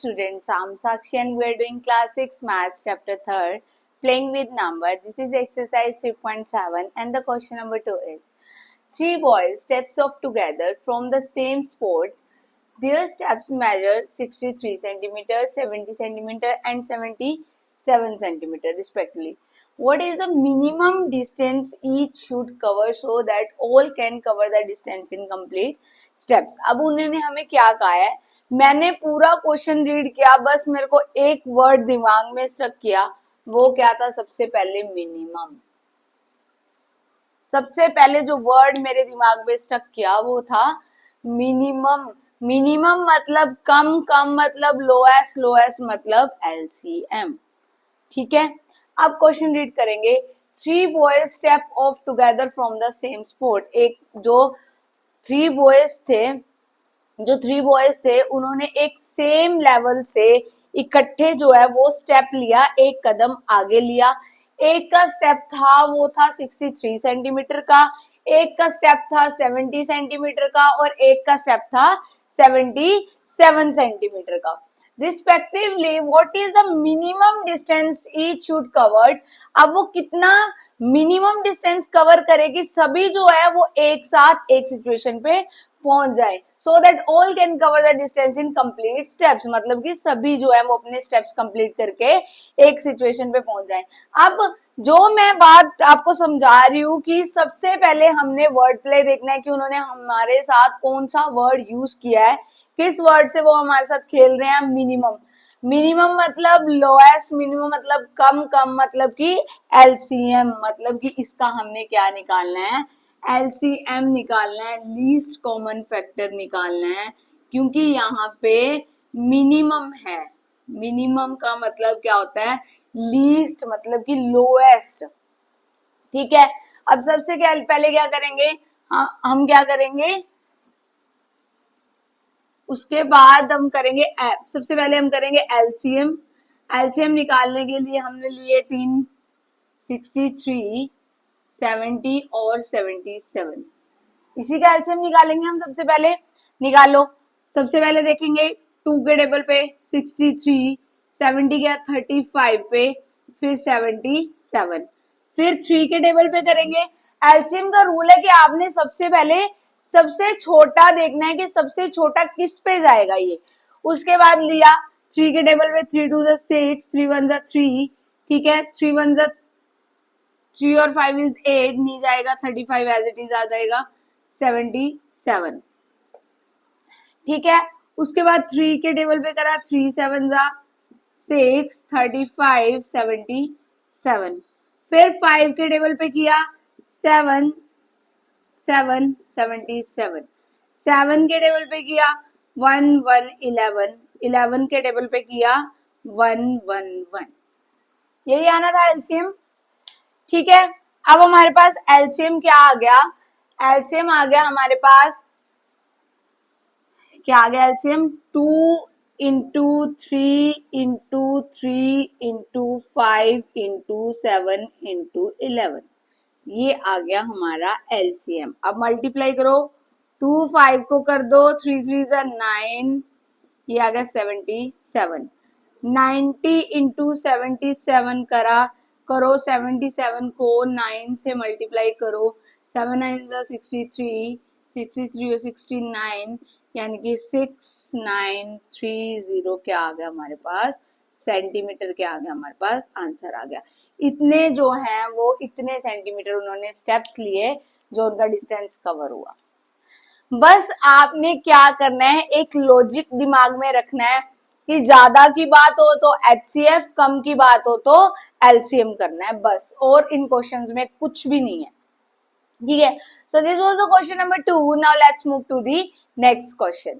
students, I'm Sakshi and we're doing class 6 maths chapter 3rd, playing with number. This is exercise 3.7 and the question number 2 is, three boys steps off together from the same sport. Their steps measure 63 centimeter, 70 centimeter and 77 centimeter respectively. What is the minimum distance each should cover so that all can cover the distance in complete steps? अब उन्होंने हमें क्या कहा है, मैंने पूरा question read किया, बस मेरे को एक वर्ड दिमाग में स्टक किया, वो क्या था? सबसे पहले मिनिमम। सबसे पहले जो वर्ड मेरे दिमाग में स्टक किया वो था मिनिमम। मिनिमम मतलब कम, कम मतलब लोएस्ट, लोएस्ट मतलब एलसीएम। ठीक है, अब क्वेश्चन रीड करेंगे। Three boys step of together from the same sport. एक जो थ्री बॉयज थे उन्होंने एक सेम लेवल से इकट्ठे जो है वो स्टेप लिया, एक कदम आगे लिया। एक का स्टेप था वो था 63 सेंटीमीटर का, एक का स्टेप था 70 सेंटीमीटर का और एक का स्टेप था 77 सेंटीमीटर का। Respectively what is the minimum distance each should covered. अब वो कितना मिनिमम डिस्टेंस कवर करे कि सभी जो है वो एक साथ एक सिचुएशन पे पहुंच जाए, so that all can cover the distance in complete steps. मतलब कि सभी जो है वो अपने स्टेप्स कंप्लीट करके एक सिचुएशन पे पहुंच जाए। अब जो मैं बात आपको समझा रही हूँ कि सबसे पहले हमने वर्ड प्ले देखना है कि उन्होंने हमारे साथ कौन सा वर्ड यूज किया है, किस वर्ड से वो हमारे साथ खेल रहे हैं। मिनिमम, मिनिमम मतलब लोएस्ट, मिनिमम मतलब कम, कम मतलब कि एलसीएम, मतलब कि इसका हमने क्या निकालना है? एलसीएम निकालना है, लीस्ट कॉमन फैक्टर निकालना है, क्योंकि यहाँ पे मिनिमम है। मिनिमम का मतलब क्या होता है? लीस्ट मतलब कि लोएस्ट। ठीक है, अब सबसे पहले क्या करेंगे? हम क्या करेंगे? उसके बाद हम करेंगे, सबसे पहले हम करेंगे एलसीएम। एलसीएम निकालने के लिए हमने लिए 3, 63, 70 और 77। इसी का एलसीएम निकालेंगे हम। सबसे पहले निकालो। सबसे पहले देखेंगे 2 के टेबल पे 63, 70 गया 35 पे, फिर 77, फिर 3 के टेबल पे करेंगे। एलसीएम का रूल है कि आपने सबसे पहले सबसे छोटा देखना है कि सबसे छोटा किस पे जाएगा ये। उसके बाद लिया 3 के टेबल पे 3 2 6, 3 1 3, ठीक है, 3 1 3 और 5 is 8, नहीं जाएगा, 35 एज इट इज आ जाएगा 77। ठीक है, उसके बाद 3 के टेबल पे करा 3 7 6, 35 77, फिर 5 के टेबल पे किया 7 7 77, 7 के टेबल पे किया 1 1 11, 11 के टेबल पे किया 1 1 1। यही आना था एलसीएम। ठीक है, अब हमारे पास एलसीएम क्या आ गया? एलसीएम आ गया हमारे पास, क्या आ गया LCM? 2 into 3 into 3 into 5 into 7 into 11। ये आ गया हमारा एलसीएम। अब मल्टीप्लाई करो, 2 5 को कर दो, 3 3 9, ये आ गया 77। 90 इंटू 77 करो 77 को 9 से मल्टीप्लाई करो, 7 9 63, 63 और 69, यानी कि 6930 क्या आ गया हमारे पास? सेंटीमीटर क्या आ गया हमारे पास? आंसर आ गया। इतने जो है वो इतने सेंटीमीटर उन्होंने स्टेप्स लिए जो उनका डिस्टेंस कवर हुआ। बस आपने क्या करना है, एक लॉजिक दिमाग में रखना है कि ज्यादा की बात हो तो एचसीएफ, कम की बात हो तो एलसीएम करना है बस, और इन क्वेश्चंस में कुछ भी नहीं है। ठीक है, so this was the question number 2। Now let's move to the next question.